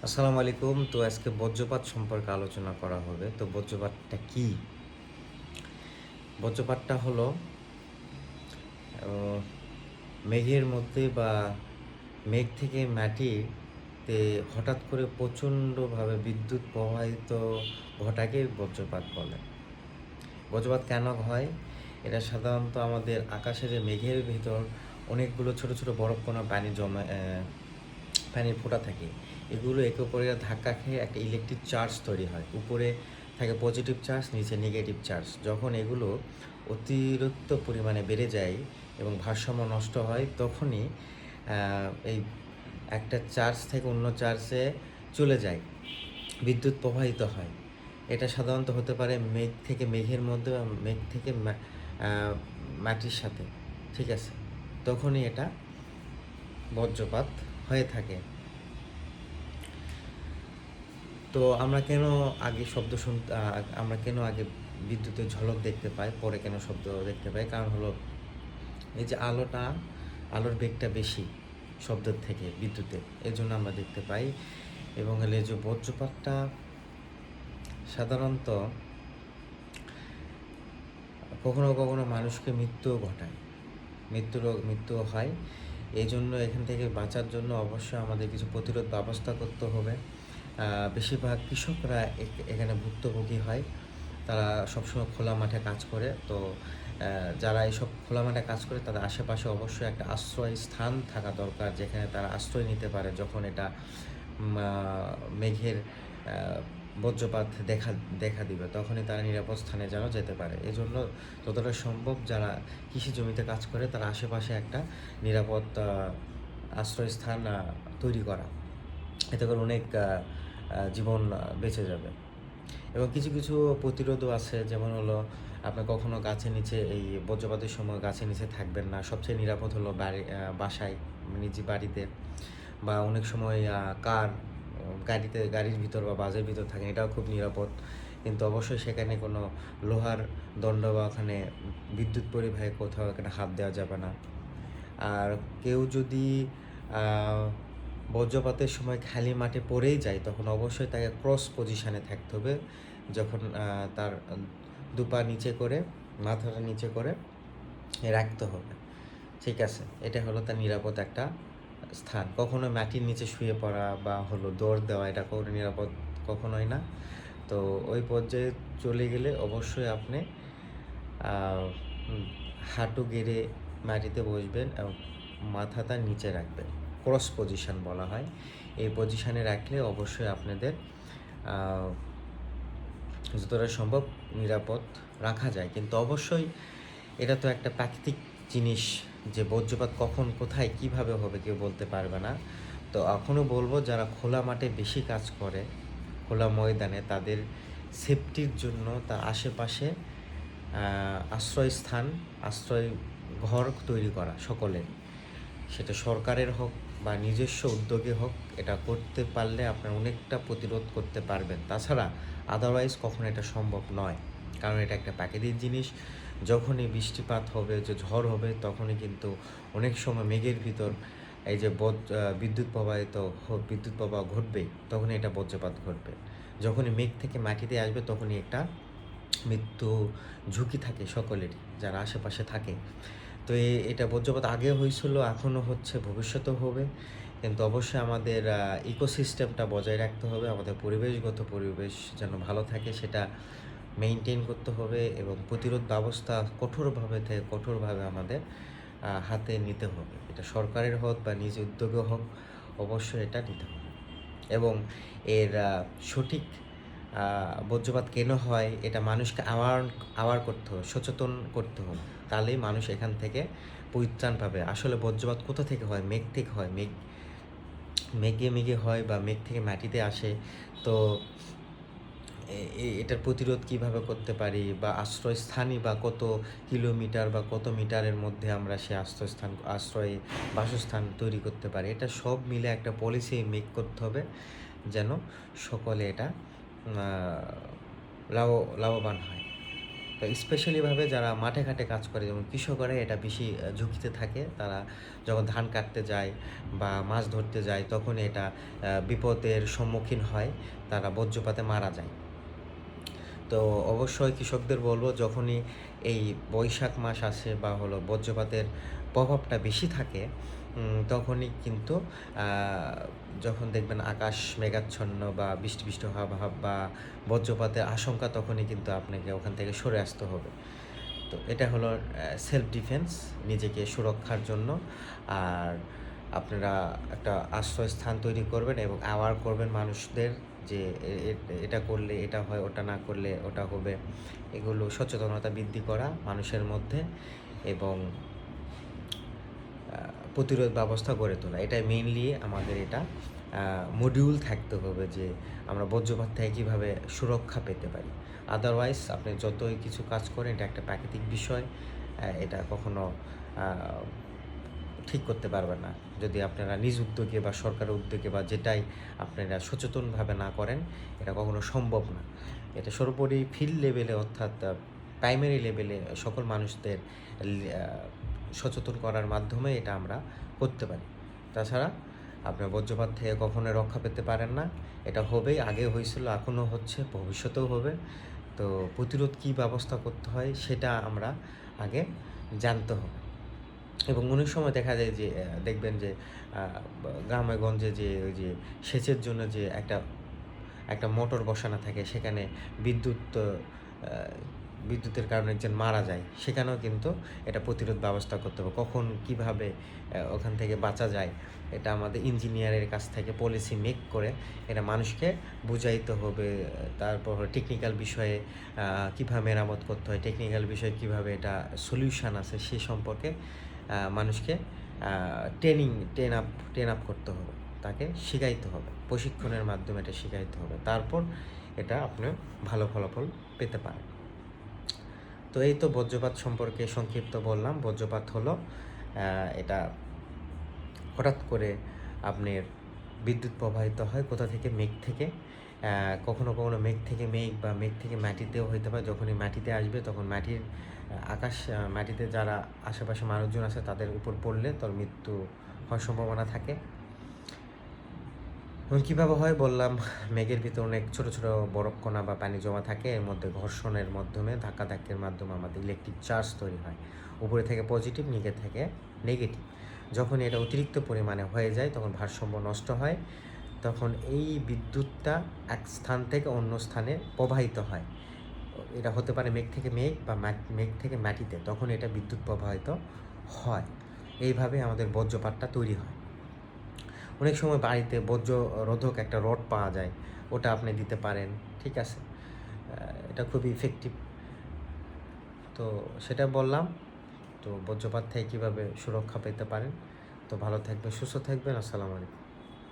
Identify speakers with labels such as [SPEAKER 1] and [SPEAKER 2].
[SPEAKER 1] আসসালামু আলাইকুম। তো আজকে বজ্রপাত সম্পর্কে আলোচনা করা হবে। তো বজ্রপাতটা কি? বজ্রপাতটা হলো আহ, মেঘের মধ্যে বা মেঘ থেকে মাটিতে হঠাৎ করে প্রচণ্ডভাবে বিদ্যুৎ প্রবাহিত ঘটাকে বজ্রপাত বলে। বজ্রপাত কেন হয়? এটা সাধারণত আমাদের আকাশে যে মেঘের ভিতর অনেকগুলো ছোট ছোট বরফকণা পানি জমা পানির ফোঁটা থাকে। এগুলো একে অপরের ধাক্কা খেয়ে একটা ইলেকট্রিক চার্জ তৈরি হয়। উপরে থাকে পজিটিভ চার্জ, নিচে নেগেটিভ চার্জ। যখন এগুলো অতিরিক্ত পরিমাণে বেড়ে যায় এবং ভারসাম্য নষ্ট হয়, তখনই এই একটা চার্জ থেকে অন্য চার্জে চলে যায়, বিদ্যুৎ প্রবাহিত হয়। এটা সাধারণত হতে পারে মেঘ থেকে মেঘের মধ্যে বা মেঘ থেকে মাটির সাথে। ঠিক আছে, তখনই এটা বজ্রপাত হয়ে থাকে। তো আমরা কেন আগে বিদ্যুতের ঝলক দেখতে পাই, পরে কেন শব্দ দেখতে পাই? কারণ হলো এই যে আলোর বেগটা বেশি শব্দের থেকে বিদ্যুতের, এর জন্য আমরা দেখতে পাই। এবং হলে যে বজ্রপাতটা সাধারণত কখনো কখনো মানুষকে মৃত্যুও ঘটায়, মৃত্যু হয়। এই জন্য এখান থেকে বাঁচার জন্য অবশ্যই আমাদের কিছু প্রতিরোধ ব্যবস্থা করতে হবে। বেশিরভাগ কৃষকরা এখানে ভুক্তভোগী হয়। তারা সবসময় খোলা মাঠে কাজ করে। তো যারা এইসব খোলা মাঠে কাজ করে তাদের আশেপাশে অবশ্যই একটা আশ্রয় স্থান থাকা দরকার, যেখানে তারা আশ্রয় নিতে পারে যখন এটা মেঘের বজ্রপাত দেখা দিবে, তখনই তারা নিরাপদ স্থানে যেন যেতে পারে। এজন্য যতটা সম্ভব যারা কৃষি জমিতে কাজ করে তারা আশেপাশে একটা নিরাপদ আশ্রয়স্থান তৈরি করা, এতে করে অনেক জীবন বেঁচে যাবে। এবং কিছু কিছু প্রতিরোধও আছে, যেমন হলো আপনার কখনো গাছের নিচে, এই বজ্রপাতের সময় গাছের নিচে থাকবেন না। সবচেয়ে নিরাপদ হলো বাসায়, নিজ বাড়িতে, বা অনেক সময় গাড়ির ভিতর বা বাসের ভিতর থাকেন, এটাও খুব নিরাপদ। কিন্তু অবশ্যই সেখানে কোনো লোহার দণ্ড বা ওখানে বিদ্যুৎ পরিবাহী কোথাও এখানে হাত দেওয়া যাবে না। আর কেউ যদি বজ্রপাতের সময় খালি মাঠে পড়েই যায়, তখন অবশ্যই তাকে ক্রস পজিশানে থাকতে হবে। যখন তার দুপা নিচে করে, মাথাটা নিচে করে রাখতে হবে। ঠিক আছে, এটা হলো তার নিরাপদ একটা স্থান। কখনো মাটির নিচে শুয়ে পড়া বা হলো দৌড় দেওয়া, এটা কখনো নিরাপদ কখনোই না। তো ওই পর্যায়ে চলে গেলে অবশ্যই আপনি হাঁটু গেড়ে মাটিতে বসবেন এবং মাথাটা নিচে রাখবেন। ক্রস পজিশন বলা হয়। এই পজিশানে রাখলে অবশ্যই আপনাদের যতটা সম্ভব নিরাপদ রাখা যায়। কিন্তু অবশ্যই এটা তো একটা প্রাকৃতিক জিনিস, যে বজ্রপাত কখন কোথায় কিভাবে হবে কেউ বলতে পারবে না। তো এখনও বলবো, যারা খোলা মাঠে বেশি কাজ করে, খোলা ময়দানে, তাদের সেফটির জন্য তার আশেপাশে আশ্রয় ঘর তৈরি করা সকলের, সেটা সরকারের হোক বা নিজস্ব উদ্যোগে হোক, এটা করতে পারলে আপনার অনেকটা প্রতিরোধ করতে পারবেন। তাছাড়া আদারওয়াইজ কখনো এটা সম্ভব নয়, কারণ এটা একটা প্রাকৃতিক জিনিস। যখনই বৃষ্টিপাত হবে, যে ঝড় হবে, তখনই কিন্তু অনেক সময় মেঘের ভিতর এই যে বিদ্যুৎ প্রবাহ ঘটবে, তখনই এটা বজ্রপাত ঘটবে। যখনই মেঘ থেকে মাটিতে আসবে, তখনই একটা মৃত্যু ঝুঁকি থাকে সকলেরই, যারা আশেপাশে থাকে। তো এটা বজ্রপাত আগে হয়েছিল, এখনও হচ্ছে, ভবিষ্যতেও হবে। কিন্তু অবশ্যই আমাদের ইকোসিস্টেমটা বজায় রাখতে হবে, আমাদের পরিবেশ যেন ভালো থাকে সেটা মেনটেন করতে হবে, এবং প্রতিরোধ ব্যবস্থা কঠোরভাবে আমাদের হাতে নিতে হবে। এটা সরকারের হোক বা নিজ উদ্যোগে হোক, অবশ্যই এটা নিতে হবে। এবং এর সঠিক বজ্রপাত কেন হয় এটা মানুষকে আওয়ার করতে হবে, সচেতন করতে হবে। তাহলেই মানুষ এখান থেকে পরিত্রাণ পাবে। আসলে বজ্রপাত কোথা থেকে হয়? মেঘ থেকে হয়। মেঘে হয় বা মেঘ থেকে মাটিতে আসে। তো এটার প্রতিরোধ কিভাবে করতে পারি, বা আশ্রয়স্থানই বা কত কিলোমিটার বা কত মিটারের মধ্যে আমরা সে বাসস্থান তৈরি করতে পারি, এটা সব মিলে একটা পলিসি মেক করতে হবে, যেন সকলে এটা লাভবান হয়। তো স্পেশালিভাবে যারা মাঠে ঘাটে কাজ করে যেমন কৃষকরা এটা বেশি ঝুঁকিতে থাকে। তারা যখন ধান কাটতে যায় বা মাছ ধরতে যায় তখন এটা বিপদের সম্মুখীন হয়, তারা বজ্রপাতে মারা যায়। তো অবশ্যই কৃষকদের বলবো যখনই এই বৈশাখ মাস আসে বা হলো বজ্রপাতের প্রভাবটা বেশি থাকে, তখনই কিন্তু যখন দেখবেন আকাশ মেঘাচ্ছন্ন বা বৃষ্টি বৃষ্টি হওয়া ভাব বা বজ্রপাতের আশঙ্কা, তখনই কিন্তু আপনাকে ওখান থেকে সরে আসতে হবে। তো এটা হলো সেলফ ডিফেন্স, নিজেকে সুরক্ষার জন্য। আর আপনারা একটা আশ্রয়স্থান তৈরি করবেন এবং অ্যাওয়ার করবেন মানুষদের যে এটা করলে এটা হয়, ওটা না করলে ওটা হবে। এগুলো সচেতনতা বৃদ্ধি করা মানুষের মধ্যে এবং প্রতিরোধ ব্যবস্থা গড়ে তোলা, এটাই মেইনলি আমাদের এটা মডিউল থাকতে হবে যে আমরা বজ্রপাত থেকে কীভাবে সুরক্ষা পেতে পারি। আদারওয়াইজ আপনি যতই কিছু কাজ করেন, এটা একটা প্রাকৃতিক বিষয়, এটা কখনো ঠিক করতে পারবেন না যদি আপনারা নিজ উদ্যোগে বা সরকারের উদ্যোগে বা যেটাই আপনারা সচেতনভাবে না করেন, এটা কখনো সম্ভব না। এটা সর্বোপরি ফিল্ড লেভেলে অর্থাৎ প্রাইমারি লেভেলে সকল মানুষদের সচেতন করার মাধ্যমে এটা আমরা করতে পারি। তাছাড়া আপনার বজ্রপাত থেকে কখনো রক্ষা পেতে পারেন না, এটা হবেই, আগে হয়েছিল, এখনও হচ্ছে, ভবিষ্যতেও হবে। তো প্রতিরোধ কী ব্যবস্থা করতে হয় সেটা আমরা আগে জানতে হবে। এবং অনেক সময় দেখা যায় যে দেখবেন যে গ্রামে গঞ্জে যে ওই যে সেচের জন্য যে একটা মোটর বসানো থাকে, সেখানে বিদ্যুতের কারণে একজন মারা যায়, সেখানেও কিন্তু এটা প্রতিরোধ ব্যবস্থা করতে হবে। কখন কীভাবে ওখান থেকে বাঁচা যায়, এটা আমাদের ইঞ্জিনিয়ারের কাছ থেকে পলিসি মেক করে এটা মানুষকে বুঝাইতে হবে। তারপর টেকনিক্যাল বিষয়ে কীভাবে মেরামত করতে হয়, টেকনিক্যাল বিষয়ে কীভাবে এটা সলিউশন আছে সে সম্পর্কে মানুষকে ট্রেন আপ করতে হবে, তাকে শিখাইতে হবে, প্রশিক্ষণের মাধ্যমে এটা শিখাইতে হবে। তারপর এটা আপনি ভালো ফলাফল পেতে পারেন। তো এই তো বজ্রপাত সম্পর্কে সংক্ষিপ্ত বললাম। বজ্রপাত হলো এটা হঠাৎ করে আপনার বিদ্যুৎ প্রবাহিত হয় কোথা থেকে, মেঘ থেকে। কখনো কখনো মেঘ থেকে মেঘ বা মেঘ থেকে মাটিতেও হইতে পারে। যখনই মাটিতে আসবে তখন মাটিতে যারা আশেপাশে মানুষজন আছে তাদের উপর পড়লে তার মৃত্যু হওয়ার সম্ভাবনা থাকে। এবং কীভাবে হয় বললাম, মেঘের ভিতর অনেক ছোটো ছোটো বরফকণা বা পানি জমা থাকে, এর মধ্যে ঘর্ষণের মাধ্যমে, ধাক্কাধাক্কির মাধ্যমে আমাদের ইলেকট্রিক চার্জ তৈরি হয়, উপরে থেকে পজিটিভ, নিচে থেকে নেগেটিভ। যখন এটা অতিরিক্ত পরিমাণে হয়ে যায় তখন ভারসাম্য নষ্ট হয়, তখন এই বিদ্যুৎটা এক স্থান থেকে অন্য স্থানে প্রবাহিত হয়। এটা হতে পারে মেঘ থেকে মেঘ বা মেঘ থেকে মাটিতে, তখন এটা বিদ্যুৎ প্রবাহিত হয়। এইভাবে আমাদের বজ্রপাতটা তৈরি হয়। অনেক সময় বাড়িতে বজ্ররোধক একটা রড পাওয়া যায়, ওটা আপনি দিতে পারেন, ঠিক আছে, এটা খুবই ইফেক্টিভ। তো সেটা বললাম। তো বজ্রপাত থেকে কীভাবে সুরক্ষা পেতে পারেন। তো ভালো থাকবেন, সুস্থ থাকবেন। আসসালামু আলাইকুম।